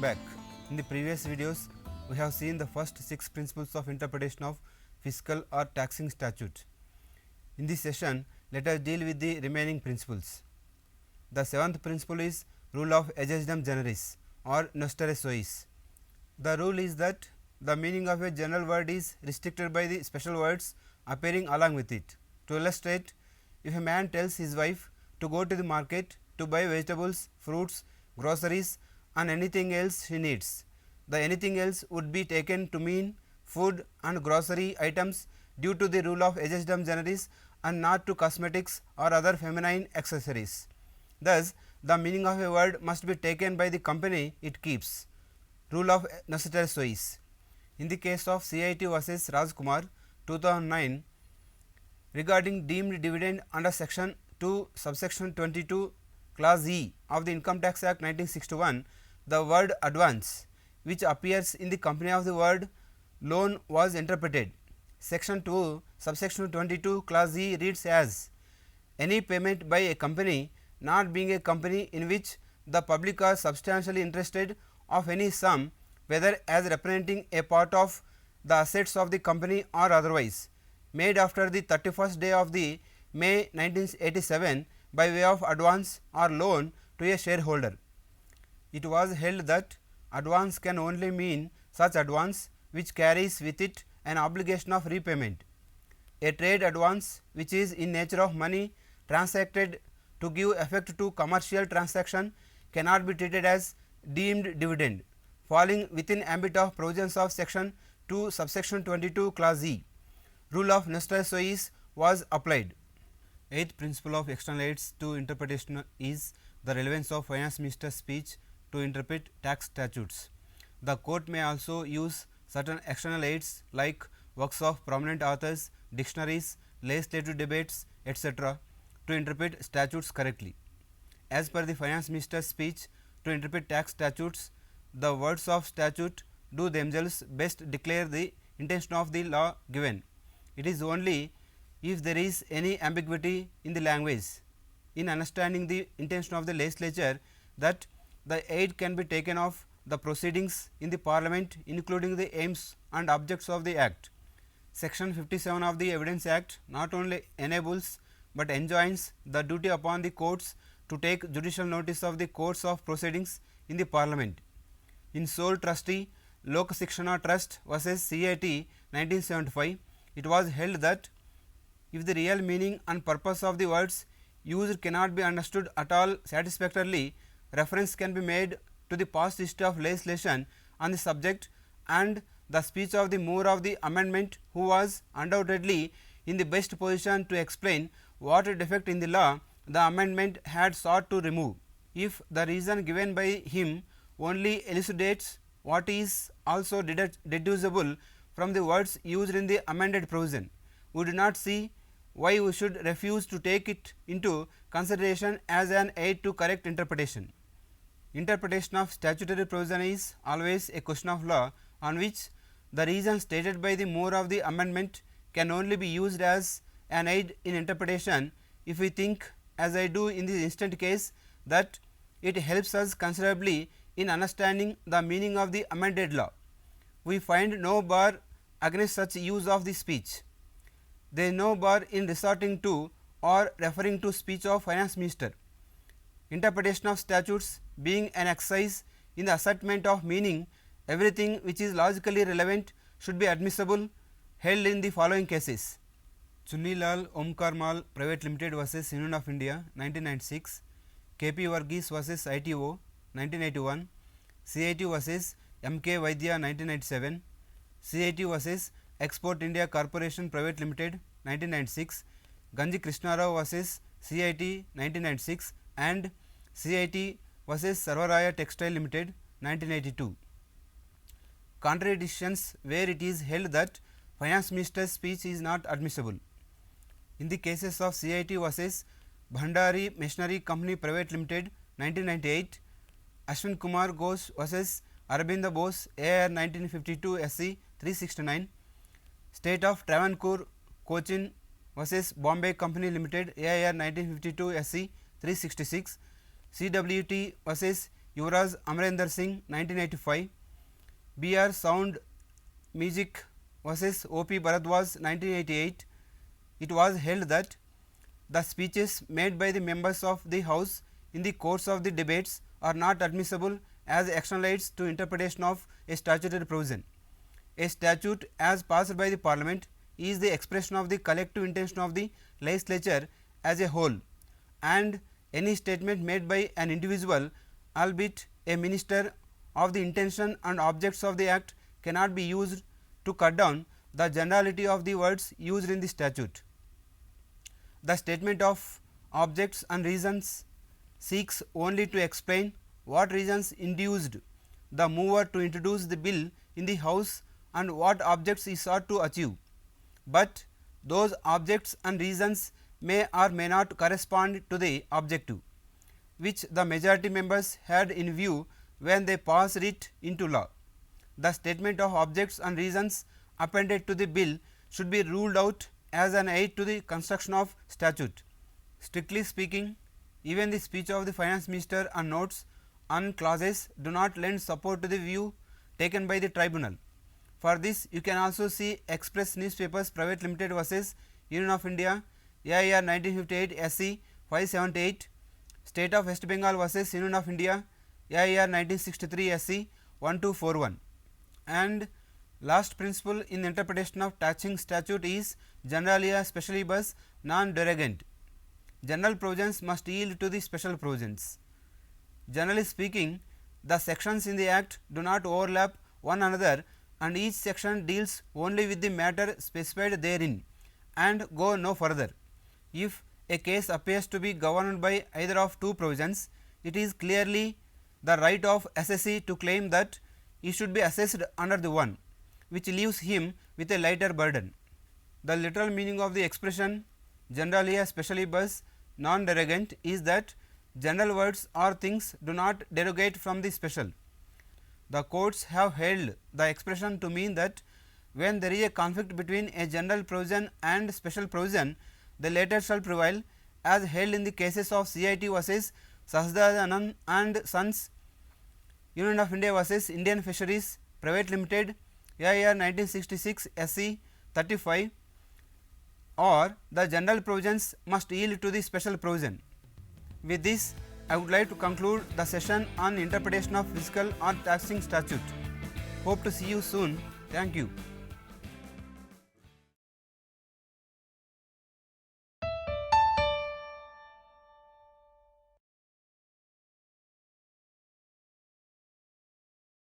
Welcome back. In the previous videos, we have seen the first 6 principles of interpretation of fiscal or taxing statute. In this session, let us deal with the remaining principles. The 7th principle is rule of aggendum generis or nostre suis. The rule is that the meaning of a general word is restricted by the special words appearing along with it. To illustrate, if a man tells his wife to go to the market to buy vegetables, fruits, groceries and anything else she needs, the anything else would be taken to mean food and grocery items due to the rule of aggendum generis and not to cosmetics or other feminine accessories. Thus, the meaning of a word must be taken by the company it keeps. Rule of nostre suis. In the case of CIT versus Rajkumar 2009, regarding deemed dividend under section 2 subsection 22 clause E of the Income Tax Act 1961, the word advance which appears in the company of the word loan was interpreted. Section 2 subsection 22 clause E reads as any payment by a company not being a company in which the public are substantially interested of any sum, whether as representing a part of the assets of the company or otherwise, made after the 31st day of the May 1987 by way of advance or loan to a shareholder. It was held that advance can only mean such advance which carries with it an obligation of repayment. A trade advance which is in nature of money transacted to give effect to commercial transaction cannot be treated as deemed dividend, falling within ambit of provisions of section 2 subsection 22 clause E. Rule of nostre suis was applied. Eighth principle of external aids to interpretation is the relevance of finance minister's speech to interpret tax statutes. The court may also use certain external aids like works of prominent authors, dictionaries, legislative debates, etc. to interpret statutes correctly. As per the finance minister's speech to interpret tax statutes, the words of statute do themselves best declare the intention of the law given. It is only if there is any ambiguity in the language in understanding the intention of the legislature that the aid can be taken of the proceedings in the parliament, including the aims and objects of the act. Section 57 of the Evidence Act not only enables but enjoins the duty upon the courts to take judicial notice of the course of proceedings in the parliament. In sole trustee Lok Shikshana Trust versus CIT 1975, it was held that if the real meaning and purpose of the words used cannot be understood at all satisfactorily, reference can be made to the past history of legislation on the subject and the speech of the mover of the amendment, who was undoubtedly in the best position to explain what defect in the law the amendment had sought to remove. If the reason given by him only elucidates what is also deducible from the words used in the amended provision, we do not see why we should refuse to take it into consideration as an aid to correct interpretation. Interpretation of statutory provision is always a question of law on which the reason stated by the mover of the amendment can only be used as an aid in interpretation if we think, as I do in the instant case, that it helps us considerably in understanding the meaning of the amended law. We find no bar against such use of the speech. There is no bar in resorting to or referring to speech of finance minister. Interpretation of statutes being an exercise in the ascertainment of meaning, everything which is logically relevant should be admissible, held in the following cases: Chunilal Omkar Mal Private Limited versus Union of India 1996, KP Varghese versus ITO 1981, CIT versus MK Vaidya 1997, CIT versus Export India Corporation Private Limited 1996, Ganji Krishnarao versus CIT 1996 and CIT versus Sarvaraya Textile Limited 1982. Contrary decisions where it is held that finance minister's speech is not admissible. In the cases of CIT versus Bhandari Machinery Company Private Limited 1998, Ashwin Kumar Ghosh versus Arabinda Bose AIR 1952 SC 369, State of Travancore Cochin versus Bombay Company Limited AIR 1952 SC 366, CWT versus Yuvraj Amarinder Singh 1985, B.R. Sound Music versus O.P. Bharadwaj 1988, it was held that the speeches made by the members of the House in the course of the debates are not admissible as external aids to interpretation of a statutory provision. A statute as passed by the Parliament is the expression of the collective intention of the legislature as a whole, and any statement made by an individual, albeit a minister, of the intention and objects of the act cannot be used to cut down the generality of the words used in the statute. The statement of objects and reasons seeks only to explain what reasons induced the mover to introduce the bill in the House and what objects he sought to achieve, but those objects and reasons may or may not correspond to the objective which the majority members had in view when they passed it into law. The statement of objects and reasons appended to the bill should be ruled out as an aid to the construction of statute. Strictly speaking, even the speech of the finance minister and notes on clauses do not lend support to the view taken by the tribunal. For this, you can also see Express Newspapers Private Limited versus Union of India, AIR 1958 SC 578, State of West Bengal versus Union of India, AIR 1963 SC 1241. And last principle in the interpretation of taxing statute is generalia specialibus non derogant. General provisions must yield to the special provisions. Generally speaking, the sections in the Act do not overlap one another, and each section deals only with the matter specified therein and go no further. If a case appears to be governed by either of two provisions, it is clearly the right of assessee to claim that he should be assessed under the one, which leaves him with a lighter burden. The literal meaning of the expression generalia specialibus non derogant is that general words or things do not derogate from the special. The courts have held the expression to mean that when there is a conflict between a general provision and special provision, the latter shall prevail, as held in the cases of CIT versus Sahasranarayanan and Sons, Union of India versus Indian Fisheries Private Limited, AIR 1966 SC 35, or the general provisions must yield to the special provision. With this, I would like to conclude the session on interpretation of fiscal or taxing statute. Hope to see you soon. Thank you.